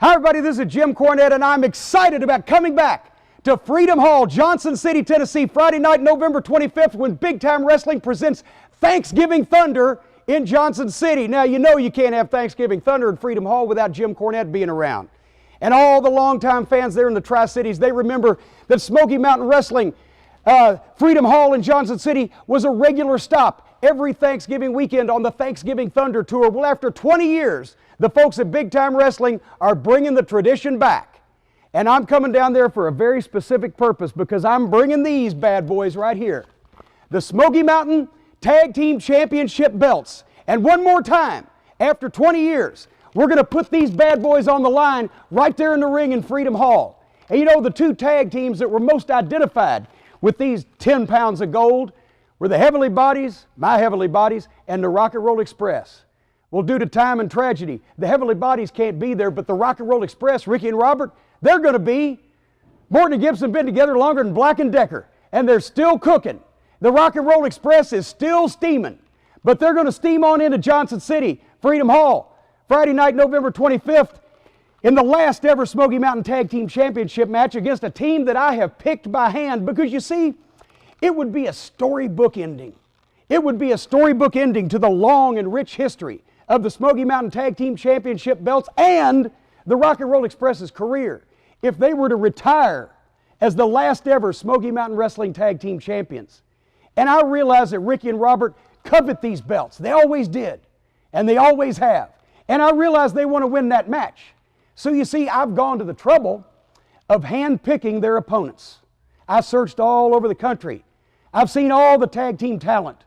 Hi everybody, this is Jim Cornette and I'm excited about coming back to Freedom Hall, Johnson City, Tennessee, Friday night, November 25th when Big Time Wrestling presents Thanksgiving Thunder in Johnson City. Now you know you can't have Thanksgiving Thunder in Freedom Hall without Jim Cornette being around. And all the longtime fans there in the Tri-Cities, they remember that Smoky Mountain Wrestling Freedom Hall in Johnson City was a regular stop every Thanksgiving weekend on the Thanksgiving Thunder Tour. Well, after 20 years, the folks at Big Time Wrestling are bringing the tradition back. And I'm coming down there for a very specific purpose because I'm bringing these bad boys right here. The Smoky Mountain Tag Team Championship belts. And one more time, after 20 years, we're going to put these bad boys on the line right there in the ring in Freedom Hall. And you know, the two tag teams that were most identified with these 10 pounds of gold were the Heavenly Bodies, my Heavenly Bodies, and the Rock and Roll Express. Well, due to time and tragedy, the Heavenly Bodies can't be there, but the Rock and Roll Express, Ricky and Robert, they're going to be. Morton and Gibson been together longer than Black and Decker, and they're still cooking. The Rock and Roll Express is still steaming, but they're going to steam on into Johnson City, Freedom Hall, Friday night, November 25th, in the last ever Smoky Mountain Tag Team Championship match against a team that I have picked by hand because, you see, it would be a storybook ending. It would be a storybook ending to the long and rich history of the Smoky Mountain Tag Team Championship belts and the Rock and Roll Express's career if they were to retire as the last ever Smoky Mountain Wrestling Tag Team Champions. And I realize that Ricky and Robert covet these belts. They always did, and they always have. And I realize they want to win that match. So you see, I've gone to the trouble of hand-picking their opponents. I searched all over the country. I've seen all the tag team talent.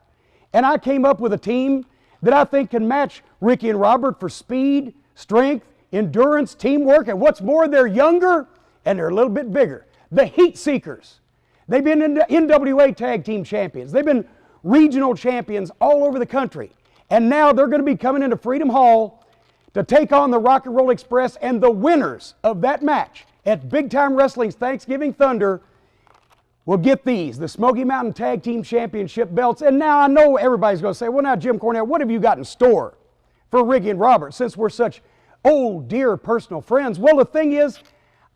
And I came up with a team that I think can match Ricky and Robert for speed, strength, endurance, teamwork, and what's more, they're younger and they're a little bit bigger. The Heat Seekers. They've been NWA Tag Team Champions. They've been regional champions all over the country. And now they're going to be coming into Freedom Hall to take on the Rock and Roll Express, and the winners of that match at Big Time Wrestling's Thanksgiving Thunder will get these, the Smoky Mountain Tag Team Championship belts. And now I know everybody's going to say, well, now, Jim Cornette, what have you got in store for Ricky and Robert since we're such old, dear personal friends? Well, the thing is,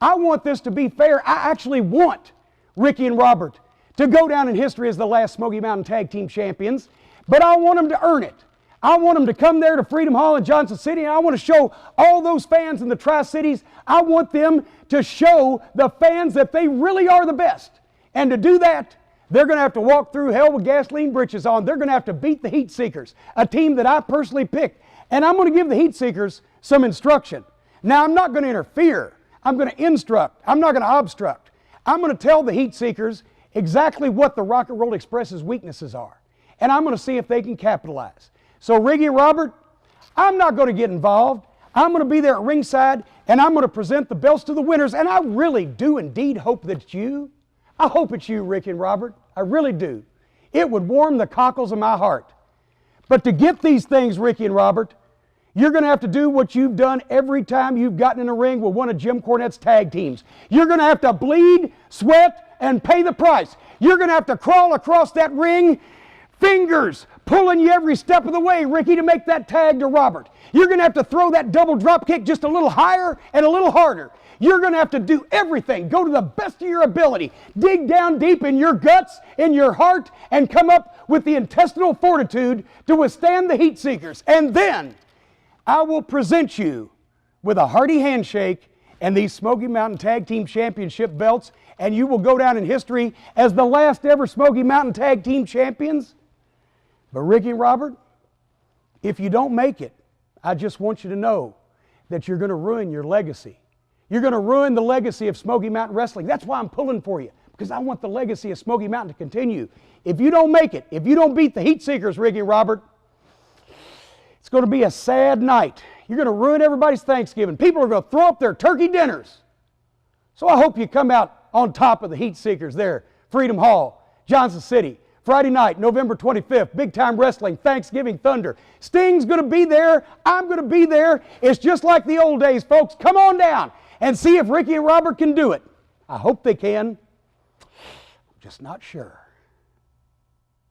I want this to be fair. I actually want Ricky and Robert to go down in history as the last Smoky Mountain Tag Team Champions, but I want them to earn it. I want them to come there to Freedom Hall in Johnson City, and I want to show all those fans in the Tri-Cities, I want them to show the fans that they really are the best. And to do that, they're going to have to walk through hell with gasoline britches on. They're going to have to beat the Heat Seekers, a team that I personally picked. And I'm going to give the Heat Seekers some instruction. Now, I'm not going to interfere. I'm going to instruct. I'm not going to obstruct. I'm going to tell the Heat Seekers exactly what the Rock and Roll Express's weaknesses are. And I'm going to see if they can capitalize. So, Ricky and Robert, I'm not going to get involved. I'm going to be there at ringside, and I'm going to present the belts to the winners. And I really do indeed hope that it's you. I hope it's you, Ricky and Robert. I really do. It would warm the cockles of my heart. But to get these things, Ricky and Robert, you're going to have to do what you've done every time you've gotten in a ring with one of Jim Cornette's tag teams. You're going to have to bleed, sweat, and pay the price. You're going to have to crawl across that ring, fingers pulling you every step of the way, Ricky, to make that tag to Robert. You're going to have to throw that double drop kick just a little higher and a little harder. You're going to have to do everything. Go to the best of your ability. Dig down deep in your guts, in your heart, and come up with the intestinal fortitude to withstand the Heat Seekers. And then I will present you with a hearty handshake and these Smoky Mountain Tag Team Championship belts, and you will go down in history as the last ever Smoky Mountain Tag Team Champions. But Ricky and Robert, if you don't make it, I just want you to know that you're going to ruin your legacy. You're going to ruin the legacy of Smoky Mountain Wrestling. That's why I'm pulling for you, because I want the legacy of Smoky Mountain to continue. If you don't make it, if you don't beat the Heat Seekers, Ricky and Robert, it's going to be a sad night. You're going to ruin everybody's Thanksgiving. People are going to throw up their turkey dinners. So I hope you come out on top of the Heat Seekers there, Freedom Hall, Johnson City. Friday night, November 25th, Big Time Wrestling, Thanksgiving Thunder. Sting's going to be there. I'm going to be there. It's just like the old days, folks. Come on down and see if Ricky and Robert can do it. I hope they can. I'm just not sure.